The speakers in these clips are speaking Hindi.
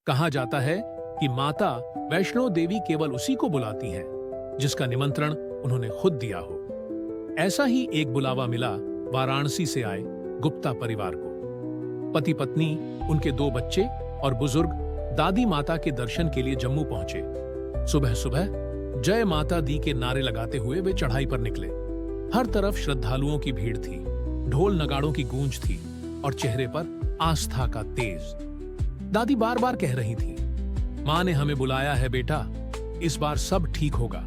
कहा जाता है कि माता वैष्णो देवी केवल उसी को बुलाती हैं जिसका निमंत्रण उन्होंने खुद दिया हो। ऐसा ही एक बुलावा मिला वाराणसी से आए गुप्ता परिवार को। पति पत्नी, उनके 2 बच्चे और बुजुर्ग दादी माता के दर्शन के लिए जम्मू पहुंचे। सुबह सुबह जय माता दी के नारे लगाते हुए वे चढ़ाई पर निकले। हर तरफ श्रद्धालुओं की भीड़ थी, ढोल नगाड़ों की गूंज थी और चेहरे पर आस्था का तेज। दादी बार बार कह रही थी, मां ने हमें बुलाया है बेटा, इस बार सब ठीक होगा।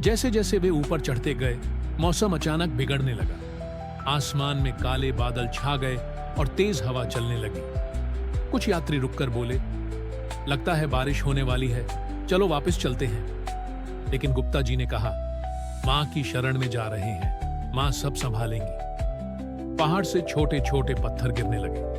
जैसे जैसे वे ऊपर चढ़ते गए, मौसम अचानक बिगड़ने लगा। आसमान में काले बादल छा गए और तेज हवा चलने लगी। कुछ यात्री रुककर बोले, लगता है बारिश होने वाली है, चलो वापस चलते हैं। लेकिन गुप्ता जी ने कहा, मां की शरण में जा रहे हैं, मां सब संभालेंगी। पहाड़ से छोटे छोटे पत्थर गिरने लगे।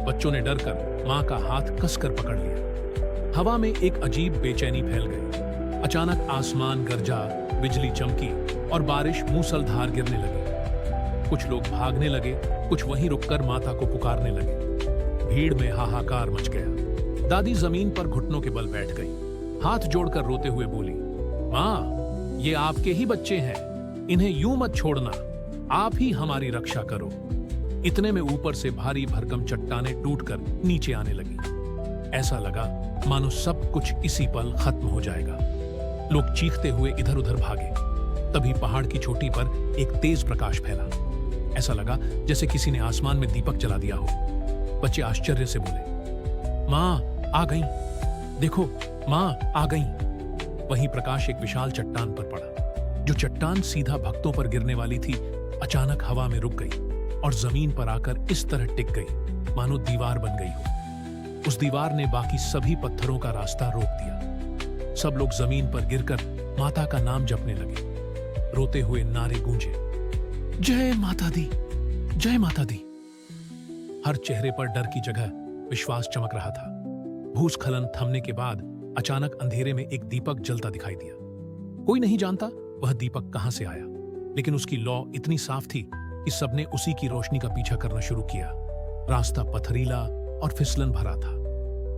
बच्चों ने डरकर मां का हाथ कसकर पकड़ लिया। हवा में एक अजीब बेचैनी फैल गई। अचानक आसमान गरजा, बिजली चमकी और बारिश मूसलधार गिरने लगी। कुछ लोग भागने लगे, कुछ वहीं रुककर माता को पुकारने लगे। भीड़ में हाहाकार मच गया। दादी जमीन पर घुटनों के बल बैठ गई, हाथ जोड़कर रोते हुए बोली, मां, ये आपके ही बच्चे हैं, इन्हें यूं मत छोड़ना, आप ही हमारी रक्षा करो। इतने में ऊपर से भारी भरकम चट्टानें टूटकर नीचे आने लगी। ऐसा लगा मानो सब कुछ इसी पल खत्म हो जाएगा। लोग चीखते हुए इधर उधर भागे। तभी पहाड़ की चोटी पर एक तेज प्रकाश फैला। ऐसा लगा जैसे किसी ने आसमान में दीपक जला दिया हो। बच्चे आश्चर्य से बोले, मां आ गई, देखो मां आ गई। वहीं प्रकाश एक विशाल चट्टान पर पड़ा। जो चट्टान सीधा भक्तों पर गिरने वाली थी, अचानक हवा में रुक गई और जमीन पर आकर इस तरह टिक गई मानो दीवार बन गई हो। उस दीवार ने बाकी सभी पत्थरों का रास्ता रोक दिया। सब लोग जमीन पर गिरकर माता का नाम जपने लगे। रोते हुए नारे गूंजे, जय माता दी, जय माता दी। हर चेहरे पर डर की जगह विश्वास चमक रहा था। भूस्खलन थमने के बाद अचानक अंधेरे में एक दीपक जलता दिखाई दिया। कोई नहीं जानता वह दीपक कहां से आया, लेकिन उसकी लौ इतनी साफ थी कि सबने उसी की रोशनी का पीछा करना शुरू किया। रास्ता पथरीला और फिसलन भरा था,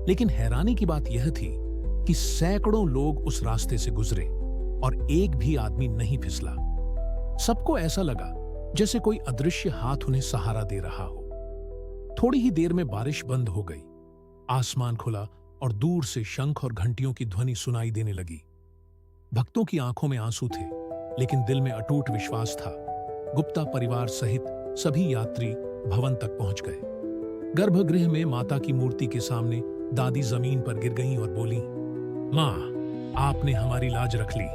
लेकिन हैरानी की बात यह थी कि सैकड़ों लोग उस रास्ते से गुजरे और एक भी आदमी नहीं फिसला। सबको ऐसा लगा जैसे कोई अदृश्य हाथ उन्हें सहारा दे रहा हो। थोड़ी ही देर में बारिश बंद हो गई। आसमान खुला और दूर से शंख और घंटियों की ध्वनि सुनाई देने लगी। भक्तों की आंखों में आंसू थे, लेकिन दिल में अटूट विश्वास था। गुप्ता परिवार सहित सभी यात्री भवन तक पहुंच गए। गर्भगृह में माता की मूर्ति के सामने दादी जमीन पर गिर गईं और बोली, मां, आपने हमारी लाज रख ली।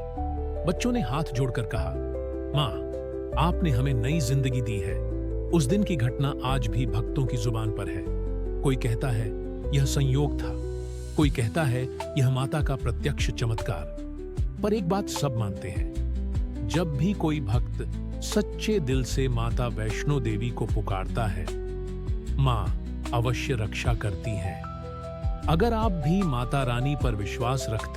बच्चों ने हाथ जोड़कर कहा, मां, आपने हमें नई जिंदगी दी है। उस दिन की घटना आज भी भक्तों की जुबान पर है। कोई कहता है यह संयोग था, कोई कहता है यह माता का प्रत्यक्ष चमत्कार। पर एक बात सब मानते हैं, जब भी कोई भक्त सच्चे दिल से माता वैष्णो देवी को पुकारता है, मां अवश्य रक्षा करती है। अगर आप भी माता रानी पर विश्वास रखते